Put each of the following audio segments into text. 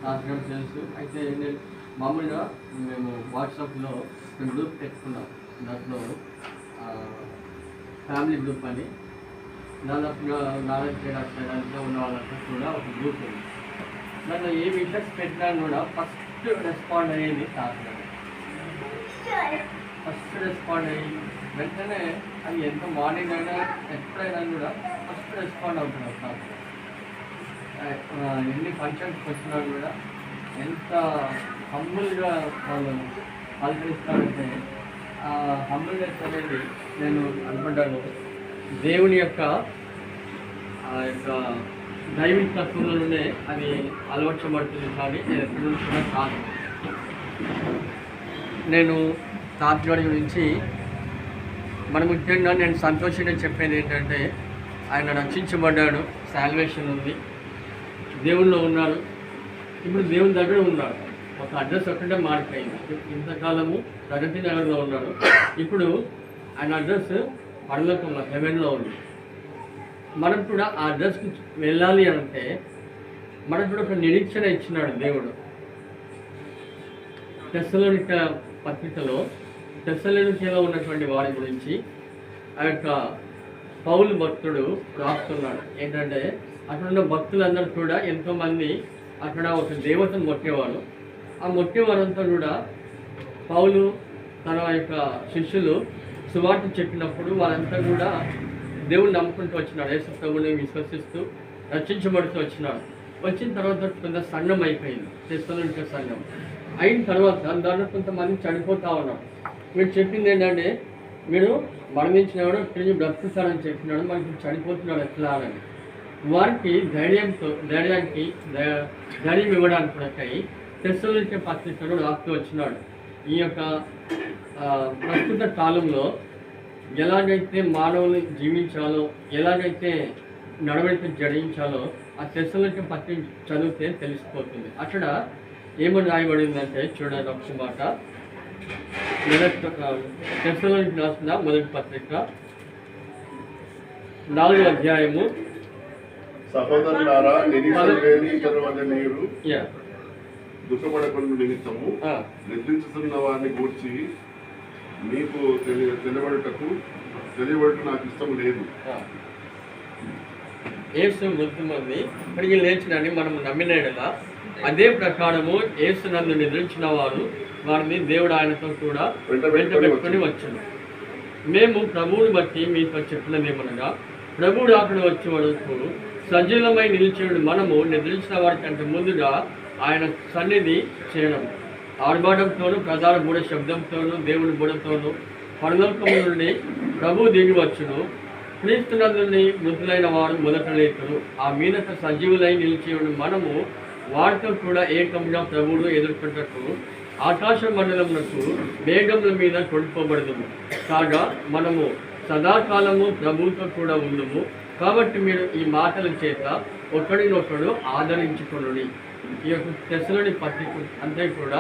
నాకు తెలుసు. అయితే నేను మామూలుగా మేము వాట్సాప్లో గ్రూప్ పెట్టుకున్నాం. దాంట్లో ఫ్యామిలీ గ్రూప్ అని దాదాపుగా 4-5 ఉన్న వాళ్ళంతా కూడా ఒక గ్రూప్ ఉంది. దాంట్లో ఏ విషయాస్ పెట్టినా కూడా ఫస్ట్ రెస్పాండ్ అయ్యేది తాత. ఫస్ట్ రెస్పాండ్ అయ్యి వెంటనే అది ఎంత మార్నింగ్ అయినా ఎప్పుడైనా కూడా ఫస్ట్ రెస్పాండ్ అవుతున్నారు తాత. ఎన్ని ఫంక్షన్స్కి వచ్చినా కూడా ఎంత హంబుల్గా వాళ్ళు పలకరిస్తారంటే ఆ హంబుల్నెస్ అనేది నేను అనుకుంటాను దేవుని యొక్క ఆ యొక్క దైవిక తత్వంలోనే అది అలవర్చబడుతుంది. కానీ నేను ఎప్పటి నుంచి కూడా కాదు. నేను తాతగారి గురించి మన ముఖ్యంగా నేను సంతోషంగా చెప్పేది ఏంటంటే ఆయన రక్షించబడ్డాడు, శాల్వేషన్ ఉంది, దేవుల్లో ఉన్నారు. ఇప్పుడు దేవుని దగ్గర ఉన్నారు. ఒక అడ్రస్ ఒక్కటే మారిపోయింది. ఇంతకాలము ప్రగతి నగర్లో ఉన్నాడు, ఇప్పుడు ఆయన అడ్రస్ పరలోకంలో హెవెన్లో ఉంది. మనం కూడా ఆ అడ్రస్కి వెళ్ళాలి అంటే మనకు కూడా ఒక నిరీక్షణ ఇచ్చినాడు దేవుడు. తెస్సలోనిక పత్రికలో తెస్సలోనికలో ఉన్నటువంటి వారి గురించి ఆ యొక్క పౌలు భక్తుడు రాస్తున్నాడు. ఏంటంటే అక్కడ ఉన్న భక్తులందరూ కూడా ఎంతోమంది అక్కడ ఒక దేవతను మొక్కేవారు. ఆ మొక్కేవారంతా కూడా పౌలు తన యొక్క శిష్యులు సువార్త చెప్పినప్పుడు వాళ్ళంతా కూడా దేవుని నమ్ముకుంటూ వచ్చినాడు. యేసు ప్రభువుని విశ్వసిస్తూ రక్షించబడుతూ వచ్చినాడు. వచ్చిన తర్వాత కొంత సంఘం అయిపోయింది, తెస్సలోనిక సంఘం అయిన తర్వాత దాంట్లో కొంతమంది చనిపోతూ ఉన్నారు. మీరు చెప్పింది ఏంటంటే మీరు మరణించినవాడు తిరిగి బ్రతుకుతాడని చెప్పినాడు, మనకి చనిపోతున్నాడు ఎట్లా అని వారికి ధైర్యం ఇవ్వడానికి కొరకై తెస్సలోనిక పత్రికను రాస్తూ వచ్చినాడు. ఈ యొక్క ప్రస్తుత కాలంలో ఎలాగైతే మానవులు జీవించాలో, ఎలాగైతే నడవడిక జడించాలో ఆ తెస్సలోనిక పత్రిక చదివితే తెలిసిపోతుంది. అక్కడ ఏమని రాయబడిందంటే చూడండి ఒక మాట. తెస్సలోనిక రాసిన మొదటి పత్రిక 4వ అధ్యాయము. సహోదరులారా, మీరు దుఃఖపడకుండా నిమిత్తము నిద్రించుతున్న వారిని గూర్చి మీకు తెలియబడట నాకు ఇష్టం లేదు. యేసు మృత్యుమంది ఇక్కడికి లేచినని మనం నమ్మినలా అదే ప్రకారము యేసు నందు నిద్రించిన వారిని దేవుడు ఆయనతో కూడా వెంట పెట్టుకొని వచ్చాను. మేము ప్రభువుని బట్టి మీతో చెప్పినదేమనగా ప్రభువుడు అక్కడ వచ్చే వరకు సజీలమై నిలిచేవాడు మనము నిద్రించిన వారి కంటే ముందుగా ఆయన సన్నిధి చేయడం, ఆర్భాటంతోనూ ప్రధాన బూఢ శబ్దంతోనూ దేవుని బుడతోనూ పరలోకము నుండి ప్రభువు దిగి వచ్చును. క్రీస్తునందుని మృతులైన వారు మొదట లేతురు. ఆ మీదట సజీవులై నిలిచేవాడు మనము వారితో కూడా ఏకంగా ప్రభువును ఎదుర్కొంటూ ఆకాశ మండలమునకు మేఘముల మీద కొడుకోబడదుము. కాగా మనము సదాకాలము ప్రభువుతో కూడా ఉందుము. కాబట్టి మీరు ఈ మాటల చేత ఒకడినొకడు ఆదరించుకొనుడి. ఈ యొక్క తెస్సలోనిక పత్రిక అంతే కూడా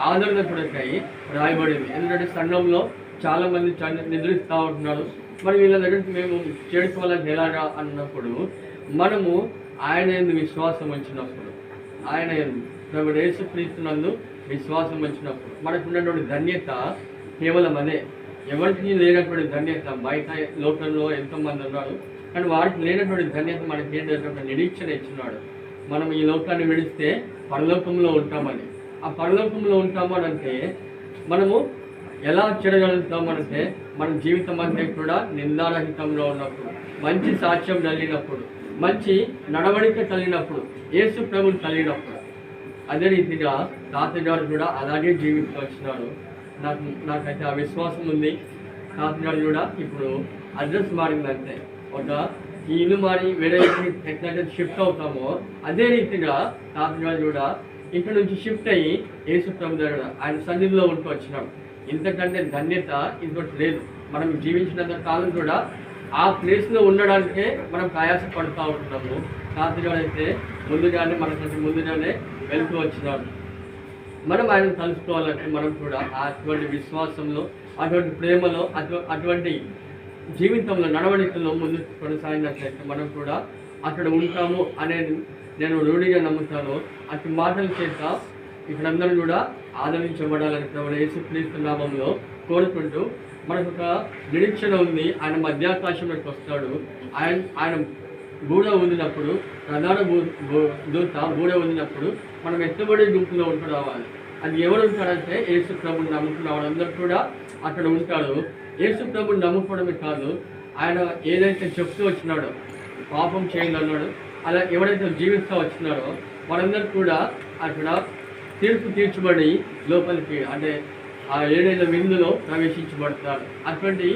ఆదరణ కొరకై రాయబడింది. ఎందుకంటే సంఘంలో చాలామంది నిద్రిస్తూ ఉంటున్నారు. మరి వీళ్ళ దగ్గరికి మేము చేరుకోవాలని ఎలాగా అన్నప్పుడు మనము ఆయన యందు విశ్వాసం ఉంచినప్పుడు, ఆయన యందు యేసుక్రీస్తునందు విశ్వాసం ఉంచినప్పుడు మనకున్నటువంటి ధన్యత కేవలం అదే. ఎవరికి లేనటువంటి ధన్యత బయట లోకంలో ఎంతోమంది ఉన్నారు, కానీ వారికి లేనటువంటి ధన్యత మనకి ఏంటంటే ఒక నిరీక్షణ ఇచ్చినాడు. మనం ఈ లోకాన్ని విడిస్తే పరలోకంలో ఉంటామని. ఆ పరలోకంలో ఉంటామనంటే మనము ఎలా చూడగలుగుతామనంటే మన జీవితం అంతా కూడా నిందారహితంలో ఉన్నప్పుడు, మంచి సాక్ష్యం కలిగినప్పుడు, మంచి నడవడిక కలిగినప్పుడు, యేసు ప్రభువుని కలిగినప్పుడు. అదే రీతిగా తాతగారు కూడా అలాగే జీవిస్తూ వచ్చినారు. నాకైతే ఆ విశ్వాసం ఉంది. తాతగారు కూడా ఇప్పుడు అడ్రస్ మారిందంటే ఒక ఈ ఇల్లు మారి వేరే ఎట్లయితే షిఫ్ట్ అవుతామో అదే రీతిగా తాతగారు కూడా ఇక్కడ నుంచి షిఫ్ట్ అయ్యి యేసు ప్రభు దగ్గర ఆయన సన్నిధిలో ఉంటూ వచ్చినాడు. ఇంతకంటే ధన్యత ఇంకోటి లేదు. మనం జీవించినంత కాలం కూడా ఆ ప్లేస్లో ఉండడానికే మనం ప్రయాస పడుతూ ఉంటున్నాము. తాతగారు అయితే ముందుగానే మనకంటే ముందుగానే వెళ్తూ వచ్చినాడు. మనం ఆయన కలుసుకోవాలంటే మనం కూడా అటువంటి విశ్వాసంలో, అటువంటి ప్రేమలో, అటువంటి జీవితంలో, నడవడికల్లో ముందుకు కొనసాగినట్లయితే మనం కూడా అక్కడ ఉంటాము అనేది నేను రూఢిగా నమ్ముతాను. అటు మాటల చేత ఇక్కడందరూ కూడా ఆదరించబడాలని ప్రభువైన యేసుక్రీస్తు నామములో కోరుకుంటూ, మనకు ఒక నిరీక్షణ ఉంది. ఆయన మధ్యాకాశంలోకి వస్తాడు. ఆయన బూడ ఊదినప్పుడు, ప్రధాన దూత బూడ ఊదినప్పుడు మనం ఎత్తబడే గుంపులో ఉంటూ రావాలి. అది ఎవరు ఉంటారంటే యేసు ప్రభుని నమ్ముకున్న వాళ్ళందరూ కూడా అక్కడ ఉంటారు. యేసు ప్రభుని నమ్ముకోవడమే కాదు, ఆయన ఏదైతే చెప్తూ వచ్చినాడో, పాపం చేయండి అన్నాడు, అలా ఎవరైతే జీవిస్తూ వచ్చినారో వాళ్ళందరూ కూడా అక్కడ తీర్పు తీర్చబడి లోపలికి, అంటే ఆ ఏడైన విందులో ప్రవేశించబడతారు. అటువంటి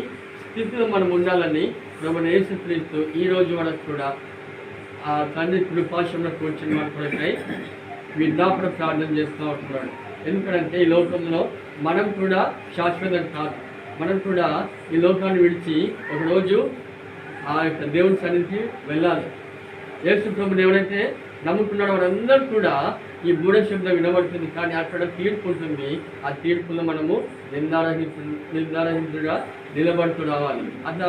స్థితిలో మనం ఉండాలని ప్రభువైన యేసుక్రీస్తు ఈ రోజు వరకు కూడా ఆ తండ్రి కృపాశంలో కూర్చుని మన కొరకై విజ్ఞాపన ప్రార్థన చేస్తూ ఉంటున్నాడు. ఎందుకంటే ఈ లోకంలో మనం కూడా శాశ్వతం కాదు. మనం కూడా ఈ లోకాన్ని విడిచి ఒకరోజు ఆ యొక్క దేవుని సన్నిధికి వెళ్ళాలి. యేసు ప్రభుని ఎవరైతే నమ్ముకున్నాడో వారందరూ కూడా ఈ బూఢ శబ్దం వినబడుతుంది, కానీ అక్కడ తీర్పు ఉంటుంది. ఆ తీర్పులో మనము నిర్ధారహితుగా నిలబడుతూ రావాలి. అట్లా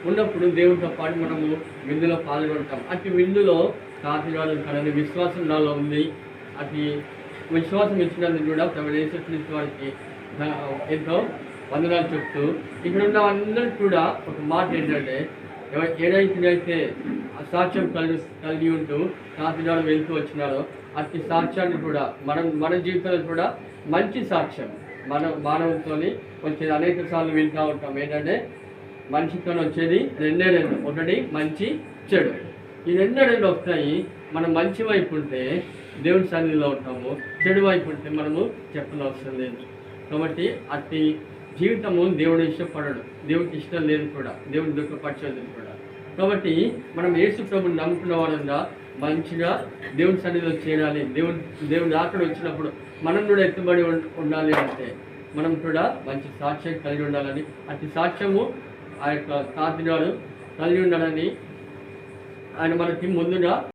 ఉన్నప్పుడు దేవునితో పాటు మనము విందులో పాల్గొంటాం. అటు విందులో కాకినాడ కలని విశ్వాసం నాలో ఉంది. అటు విశ్వాసం ఇచ్చినందుకు కూడా ప్రభువైన యేసుక్రీస్తు వారికి ఎంతో వందనాలు చెప్తూ, ఇక్కడ ఉన్న అందరూ కూడా ఒక మాట ఏంటంటే, ఏదైతే సాక్ష్యం కలిగి ఉంటూ కాకినాడ వెళ్తూ వచ్చినారో అతి సాక్ష్యాన్ని కూడా మన జీవితంలో కూడా మంచి సాక్ష్యం మానవులతో వచ్చేది అనేక సార్లు వింటూ ఉంటాం. ఏంటంటే మనిషితో వచ్చేది రెండే రెండు, ఒకటి మంచి చెడు. ఈ రెండు వస్తాయి. మనం మంచి వైపు ఉంటే దేవుని సన్నిధిలో ఉంటాము, చెడు వైపు ఉంటే మనము చెప్పనవసరం లేదు. కాబట్టి అతి జీవితము దేవుడు ఇష్టపడడు, దేవుడికి ఇష్టం లేదు కూడా, దేవుని దుఃఖపరచదు కూడా. కాబట్టి మనం యేసు ప్రభుని నమ్ముకున్న వాళ్ళంగా మంచిగా దేవుని సన్నిధిలో చేరాలి. దేవుని అక్కడ వచ్చినప్పుడు మనం కూడా ఎత్తుబడి ఉండాలి అంటే మనం కూడా మంచి సాక్ష్యం కలిగి ఉండాలని, అతి సాక్ష్యము ఆ యొక్క కాకినాడు కలిగి ఉండాలని ఆయన మనకి ముందుగా